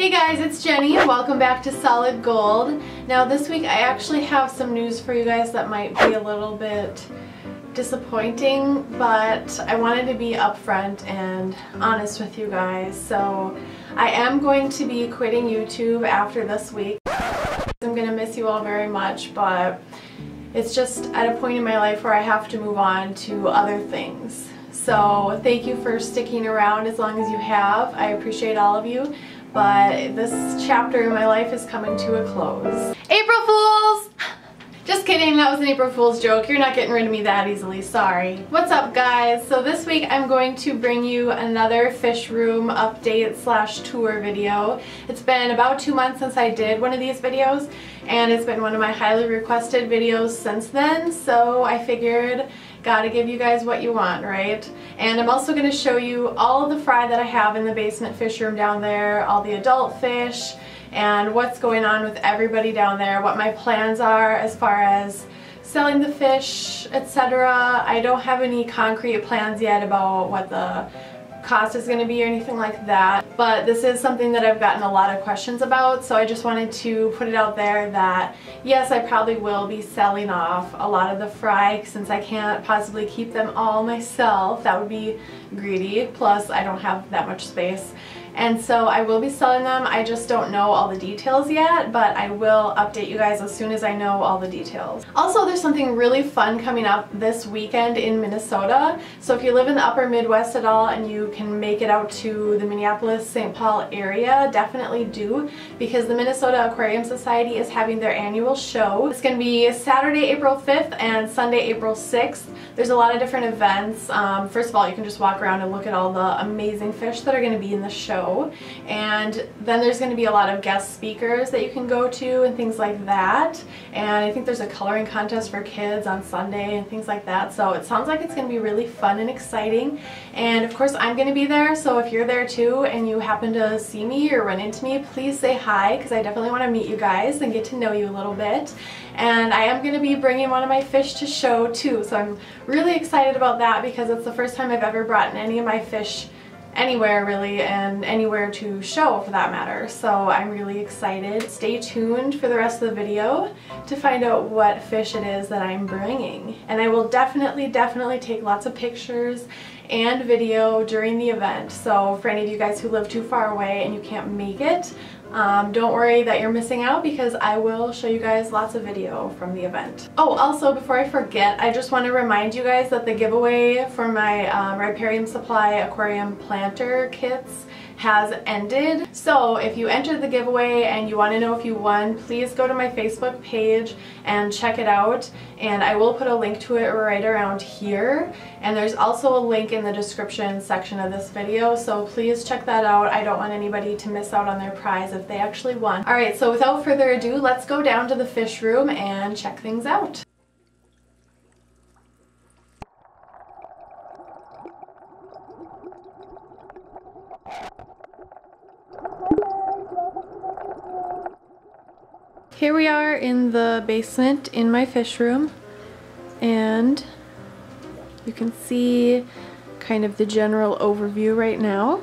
Hey guys, it's Jenny and welcome back to Solid Gold. Now this week I actually have some news for you guys that might be a little bit disappointing, but I wanted to be upfront and honest with you guys. So I am going to be quitting YouTube after this week. I'm going to miss you all very much, but it's just at a point in my life where I have to move on to other things. So thank you for sticking around as long as you have. I appreciate all of you. But this chapter in my life is coming to a close. April Fools! Just kidding, that was an April Fool's joke. You're not getting rid of me that easily, sorry. What's up guys? So this week I'm going to bring you another fish room update slash tour video. It's been about 2 months since I did one of these videos, and it's been one of my highly requested videos since then, so I figured gotta give you guys what you want, right? And I'm also going to show you all of the fry that I have in the basement fish room down there, all the adult fish, and what's going on with everybody down there, what my plans are as far as selling the fish, etc. I don't have any concrete plans yet about what the cost is going to be or anything like that, but this is something that I've gotten a lot of questions about, so I just wanted to put it out there that yes, I probably will be selling off a lot of the fry since I can't possibly keep them all myself. That would be greedy, plus I don't have that much space. And so I will be selling them. I just don't know all the details yet, but I will update you guys as soon as I know all the details. Also, there's something really fun coming up this weekend in Minnesota. So if you live in the upper Midwest at all and you can make it out to the Minneapolis-St. Paul area, definitely do, because the Minnesota Aquarium Society is having their annual show. It's going to be Saturday, April 5th and Sunday, April 6th. There's a lot of different events. First of all, you can just walk around and look at all the amazing fish that are going to be in the show. And then there's going to be a lot of guest speakers that you can go to and things like that. And I think there's a coloring contest for kids on Sunday and things like that. So it sounds like it's going to be really fun and exciting. And of course I'm going to be there, so if you're there too and you happen to see me or run into me, please say hi, because I definitely want to meet you guys and get to know you a little bit. And I am going to be bringing one of my fish to show too, so I'm really excited about that because it's the first time I've ever brought any of my fish anywhere really, and anywhere to show for that matter. So I'm really excited. Stay tuned for the rest of the video to find out what fish it is that I'm bringing. And I will definitely take lots of pictures and video during the event. So for any of you guys who live too far away and you can't make it, don't worry that you're missing out, because I will show you guys lots of video from the event. Oh, also before I forget, I just want to remind you guys that the giveaway for my Riparian Supply aquarium planter kits has ended. So if you entered the giveaway and you want to know if you won, please go to my Facebook page and check it out, and I will put a link to it right around here, and there's also a link in the description section of this video, so please check that out. I don't want anybody to miss out on their prize if they actually won. Alright, so without further ado, let's go down to the fish room and check things out. Here we are in the basement in my fish room, and you can see kind of the general overview right now.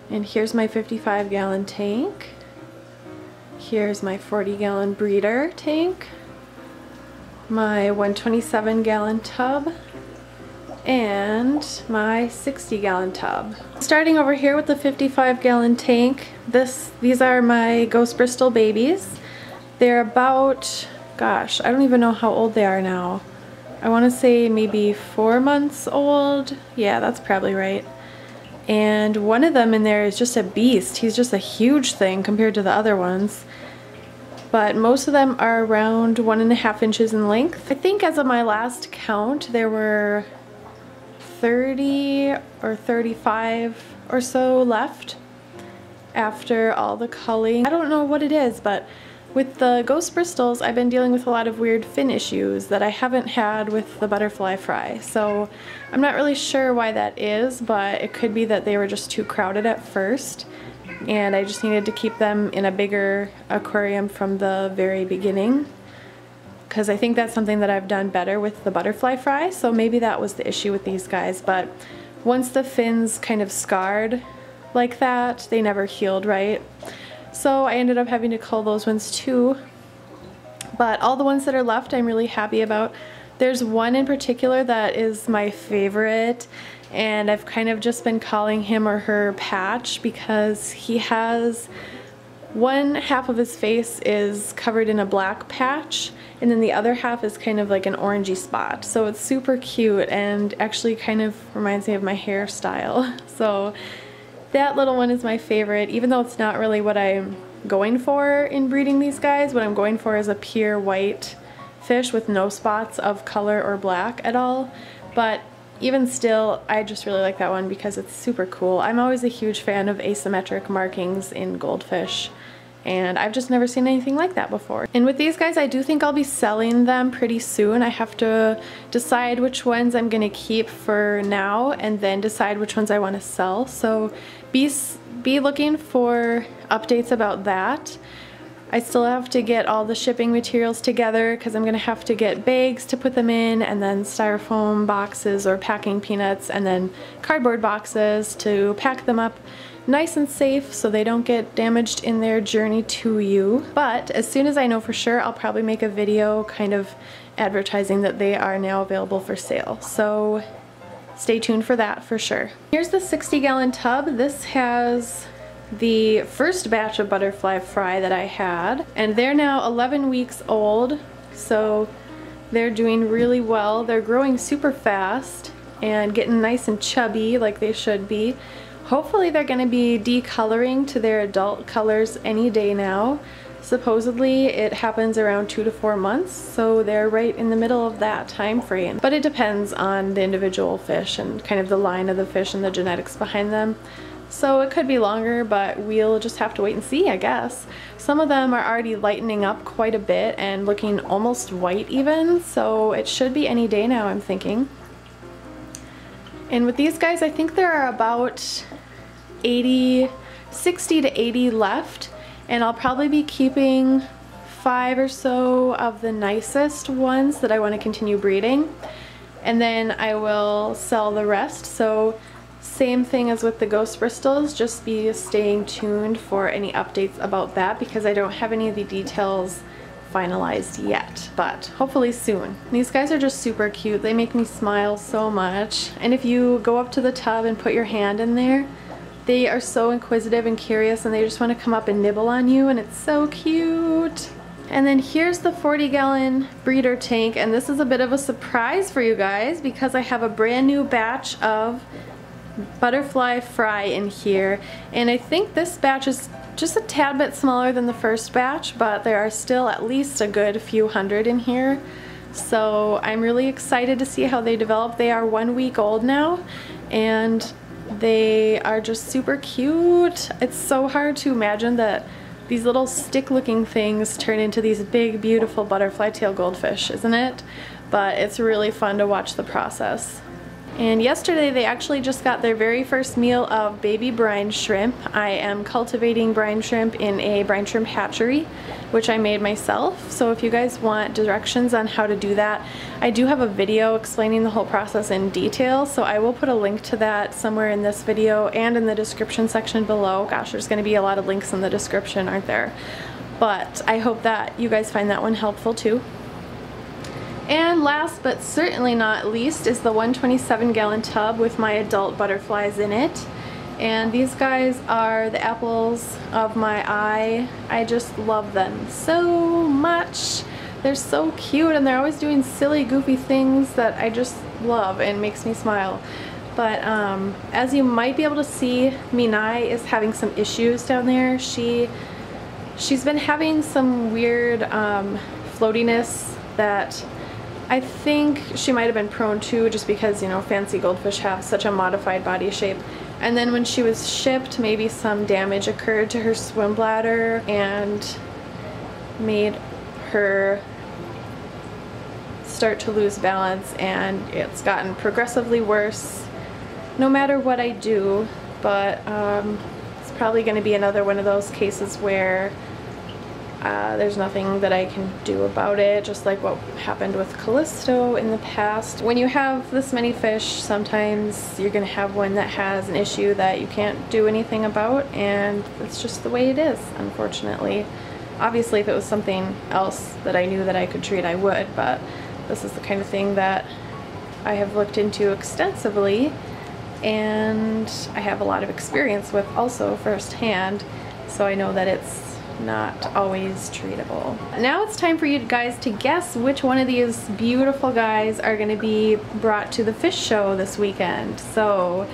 And here's my 55-gallon tank. Here's my 40-gallon breeder tank, my 127-gallon tub, and my 60-gallon tub. Starting over here with the 55-gallon tank, these are my Ghost Bristol babies. They're about, gosh, I don't even know how old they are now. I want to say maybe 4 months old. Yeah, that's probably right. And one of them in there is just a beast. He's just a huge thing compared to the other ones. But most of them are around 1.5 inches in length. I think as of my last count, there were 30 or 35 or so left after all the culling. I don't know what it is, but with the Ghost Bristols, I've been dealing with a lot of weird fin issues that I haven't had with the butterfly fry. So I'm not really sure why that is, but it could be that they were just too crowded at first, and I just needed to keep them in a bigger aquarium from the very beginning, because I think that's something that I've done better with the butterfly fry, so maybe that was the issue with these guys. But once the fins kind of scarred like that. They never healed right. So I ended up having to cull those ones too. But all the ones that are left I'm really happy about. There's one in particular that is my favorite, and I've kind of just been calling him or her Patch because he has one half of his face is covered in a black patch, and then the other half is kind of like an orangey spot. So it's super cute and actually kind of reminds me of my hairstyle. So that little one is my favorite, even though it's not really what I'm going for in breeding these guys. What I'm going for is a pure white fish with no spots of color or black at all. But even still, I just really like that one because it's super cool. I'm always a huge fan of asymmetric markings in goldfish, and I've just never seen anything like that before. And with these guys, I do think I'll be selling them pretty soon. I have to decide which ones I'm gonna keep for now and then decide which ones I want to sell. So be looking for updates about that. I still have to get all the shipping materials together because I'm going to have to get bags to put them in, and then styrofoam boxes or packing peanuts, and then cardboard boxes to pack them up nice and safe so they don't get damaged in their journey to you. But as soon as I know for sure, I'll probably make a video kind of advertising that they are now available for sale. So stay tuned for that for sure. Here's the 60-gallon tub. This has the first batch of butterfly fry that I had, and they're now 11 weeks old, so they're doing really well. They're growing super fast and getting nice and chubby like they should be. Hopefully they're going to be decoloring to their adult colors any day now. Supposedly it happens around 2 to 4 months, so they're right in the middle of that time frame. But it depends on the individual fish and kind of the line of the fish and the genetics behind them. So it could be longer, but we'll just have to wait and see, I guess. Some of them are already lightening up quite a bit and looking almost white even, so it should be any day now, I'm thinking. And with these guys, I think there are about 60 to 80 left, and I'll probably be keeping 5 or so of the nicest ones that I want to continue breeding, and then I will sell the rest. So same thing as with the ghost bristols, just be staying tuned for any updates about that because I don't have any of the details finalized yet, but hopefully soon. These guys are just super cute. They make me smile so much, and if you go up to the tub and put your hand in there, they are so inquisitive and curious, and they just want to come up and nibble on you, and it's so cute. And then here's the 40-gallon breeder tank, and this is a bit of a surprise for you guys because I have a brand new batch of butterfly fry in here, and I think this batch is just a tad bit smaller than the first batch, but there are still at least a good few hundred in here, so I'm really excited to see how they develop. They are 1 week old now, and they are just super cute. It's so hard to imagine that these little stick looking things turn into these big beautiful butterfly tail goldfish, isn't it? But it's really fun to watch the process. And yesterday they actually just got their very first meal of baby brine shrimp. I am cultivating brine shrimp in a brine shrimp hatchery, which I made myself. So if you guys want directions on how to do that, I do have a video explaining the whole process in detail, so I will put a link to that somewhere in this video and in the description section below. Gosh, there's going to be a lot of links in the description, aren't there? But I hope that you guys find that one helpful too. And last but certainly not least is the 127-gallon tub with my adult butterflies in it. And these guys are the apples of my eye. I just love them so much. They're so cute, and they're always doing silly, goofy things that I just love and makes me smile. But as you might be able to see, Minai is having some issues down there. She's been having some weird floatiness that I think she might have been prone to, just because, you know, fancy goldfish have such a modified body shape. And then when she was shipped, maybe some damage occurred to her swim bladder and made her start to lose balance, and it's gotten progressively worse no matter what I do. But it's probably going to be another one of those cases where There's nothing that I can do about it, just like what happened with Callisto in the past. When you have this many fish, sometimes you're gonna have one that has an issue that you can't do anything about, and it's just the way it is, unfortunately. Obviously, if it was something else that I knew that I could treat, I would, but this is the kind of thing that I have looked into extensively, and I have a lot of experience with also firsthand, so I know that it's not always treatable. Now it's time for you guys to guess which one of these beautiful guys are going to be brought to the fish show this weekend. So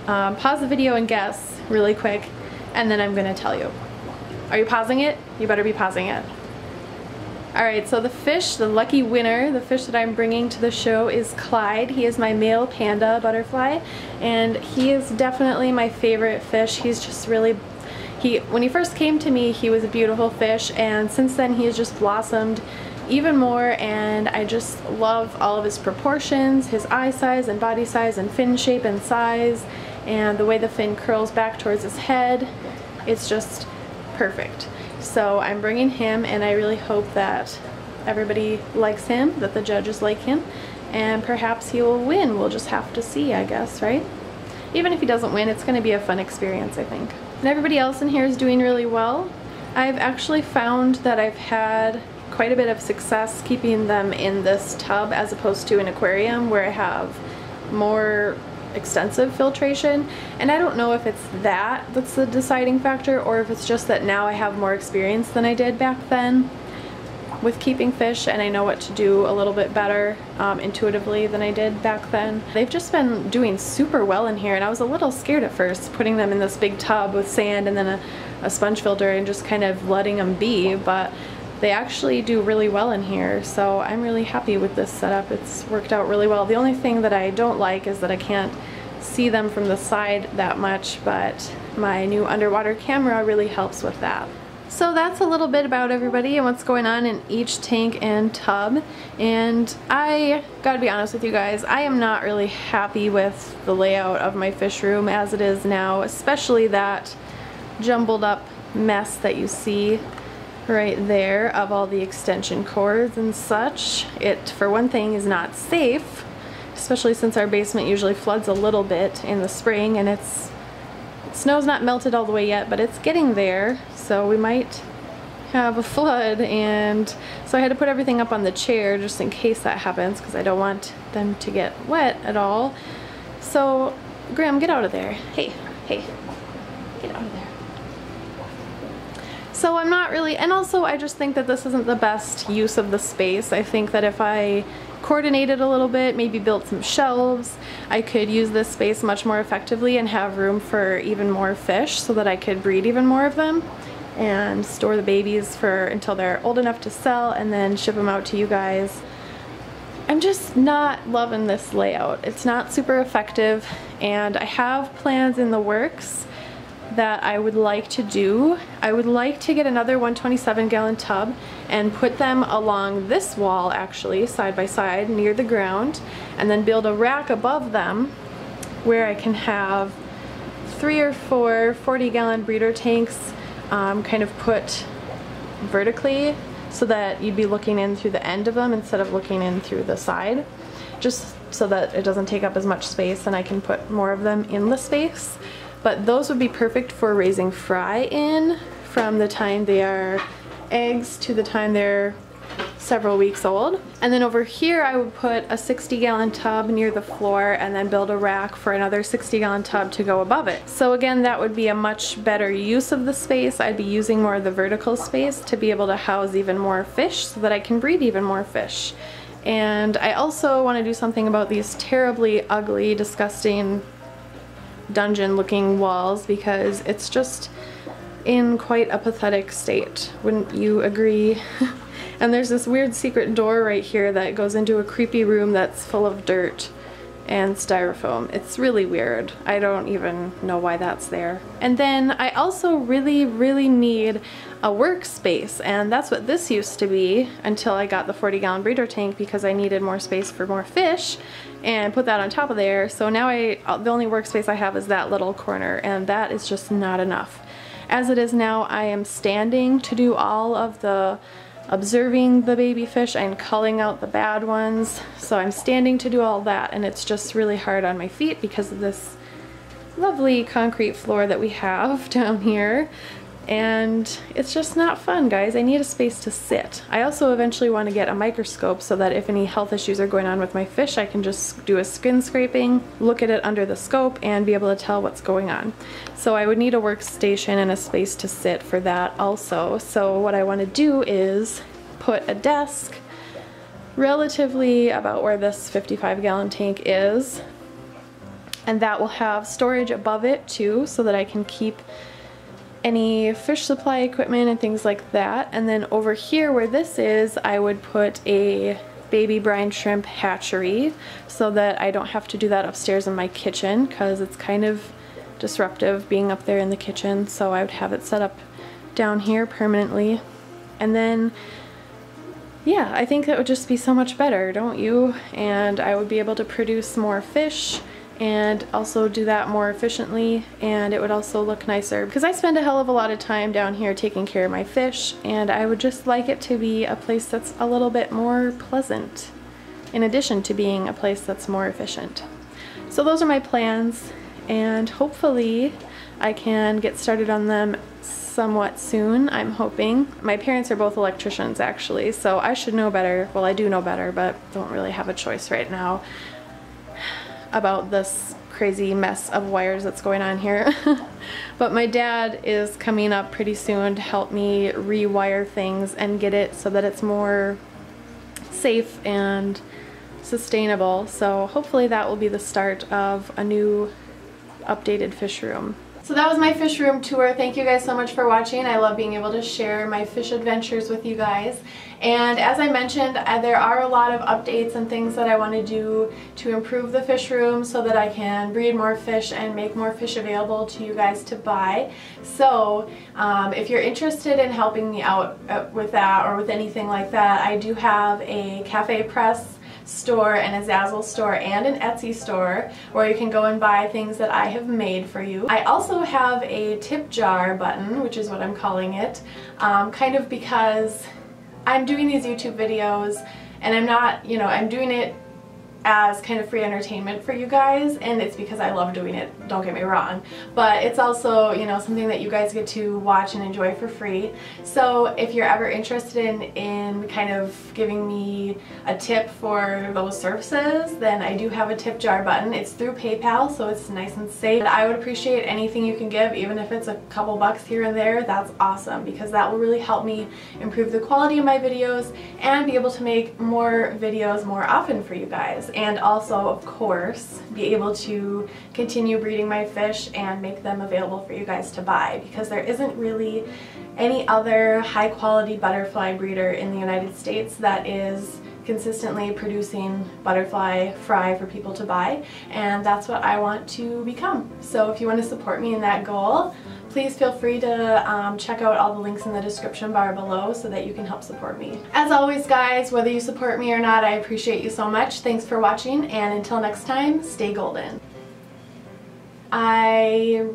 pause the video and guess really quick, and then I'm going to tell you. Are you pausing it? You better be pausing it. Alright, so the fish, the lucky winner, the fish that I'm bringing to the show is Clyde. He is my male panda butterfly, and he is definitely my favorite fish. He's just really, when he first came to me, he was a beautiful fish, and since then he has just blossomed even more, and I just love all of his proportions, his eye size and body size and fin shape and size, and the way the fin curls back towards his head. It's just perfect. So I'm bringing him, and I really hope that everybody likes him, that the judges like him, and perhaps he will win. We'll just have to see, I guess, right? Even if he doesn't win, it's going to be a fun experience, I think. And everybody else in here is doing really well. I've actually found that I've had quite a bit of success keeping them in this tub as opposed to an aquarium where I have more extensive filtration, and I don't know if it's that's the deciding factor, or if it's just that now I have more experience than I did back then with keeping fish, and I know what to do a little bit better intuitively than I did back then. They've just been doing super well in here, and I was a little scared at first putting them in this big tub with sand and then a sponge filter and just kind of letting them be, but they actually do really well in here, so I'm really happy with this setup. It's worked out really well. The only thing that I don't like is that I can't see them from the side that much, but my new underwater camera really helps with that. So that's a little bit about everybody and what's going on in each tank and tub, and I gotta be honest with you guys, I am not really happy with the layout of my fish room as it is now, especially that jumbled up mess that you see right there of all the extension cords and such. It, for one thing, is not safe, especially since our basement usually floods a little bit in the spring, and snow's not melted all the way yet, but it's getting there, so we might have a flood, and so I had to put everything up on the chair just in case that happens, because I don't want them to get wet at all. So Graham, get out of there. Hey, get out of there. So I'm not really, and also I just think that this isn't the best use of the space. I think that if I coordinated a little bit, maybe built some shelves, I could use this space much more effectively and have room for even more fish so that I could breed even more of them and store the babies for until they're old enough to sell and then ship them out to you guys. I'm just not loving this layout. It's not super effective, and I have plans in the works that I would like to do. I would like to get another 127-gallon tub and put them along this wall, actually, side by side near the ground, and then build a rack above them where I can have 3 or 4 40-gallon breeder tanks kind of put vertically so that you'd be looking in through the end of them instead of looking in through the side, just so that it doesn't take up as much space and I can put more of them in the space. But those would be perfect for raising fry in from the time they are eggs to the time they're several weeks old. And then over here I would put a 60-gallon tub near the floor and then build a rack for another 60-gallon tub to go above it. So again, that would be a much better use of the space. I'd be using more of the vertical space to be able to house even more fish so that I can breed even more fish. And I also want to do something about these terribly ugly, disgusting dungeon looking walls, because it's just in quite a pathetic state. Wouldn't you agree? And there's this weird secret door right here that goes into a creepy room that's full of dirt and styrofoam. It's really weird. I don't even know why that's there. And then I also really need a workspace, and that's what this used to be until I got the 40-gallon breeder tank, because I needed more space for more fish, and put that on top of there. So now the only workspace I have is that little corner, and that is just not enough. As it is now, I am standing to do all of the observing the baby fish and culling out the bad ones. So I'm standing to do all that, and it's just really hard on my feet because of this lovely concrete floor that we have down here. And it's just not fun, guys. I need a space to sit. I also eventually want to get a microscope so that if any health issues are going on with my fish, I can just do a skin scraping, look at it under the scope, and be able to tell what's going on. So I would need a workstation and a space to sit for that also. So what I want to do is put a desk relatively about where this 55-gallon tank is, and that will have storage above it too, so that I can keep any fish supply equipment and things like that. And then over here where this is, I would put a baby brine shrimp hatchery so that I don't have to do that upstairs in my kitchen, because it's kind of disruptive being up there in the kitchen. So I would have it set up down here permanently. And then yeah, I think that would just be so much better, don't you? And I would be able to produce more fish and also do that more efficiently, and it would also look nicer because I spend a hell of a lot of time down here taking care of my fish, and I would just like it to be a place that's a little bit more pleasant in addition to being a place that's more efficient. So those are my plans, and hopefully I can get started on them somewhat soon, I'm hoping. My parents are both electricians actually, so I should know better. Well, I do know better, but don't really have a choice right now about this crazy mess of wires that's going on here. But my dad is coming up pretty soon to help me rewire things and get it so that it's more safe and sustainable. So hopefully that will be the start of a new updated fish room. So that was my fish room tour. Thank you guys so much for watching. I love being able to share my fish adventures with you guys. And as I mentioned, there are a lot of updates and things that I want to do to improve the fish room so that I can breed more fish and make more fish available to you guys to buy. So if you're interested in helping me out with that or with anything like that, I do have a Cafe Press store and a Zazzle store and an Etsy store where you can go and buy things that I have made for you. I also have a tip jar button, which is what I'm calling it, kind of because I'm doing these YouTube videos and I'm not, you know, I'm doing it as kind of free entertainment for you guys, and it's because I love doing it, don't get me wrong, but it's also, you know, something that you guys get to watch and enjoy for free. So if you're ever interested in kind of giving me a tip for those services, then I do have a tip jar button. It's through PayPal, so it's nice and safe. I would appreciate anything you can give, even if it's a couple bucks here and there. That's awesome, because that will really help me improve the quality of my videos and be able to make more videos more often for you guys. And also, of course, be able to continue breeding my fish and make them available for you guys to buy, because there isn't really any other high quality butterfly breeder in the United States that is consistently producing butterfly fry for people to buy, and that's what I want to become. So if you want to support me in that goal, please feel free to check out all the links in the description bar below so that you can help support me. As always, guys, whether you support me or not, I appreciate you so much. Thanks for watching, and until next time, stay golden. I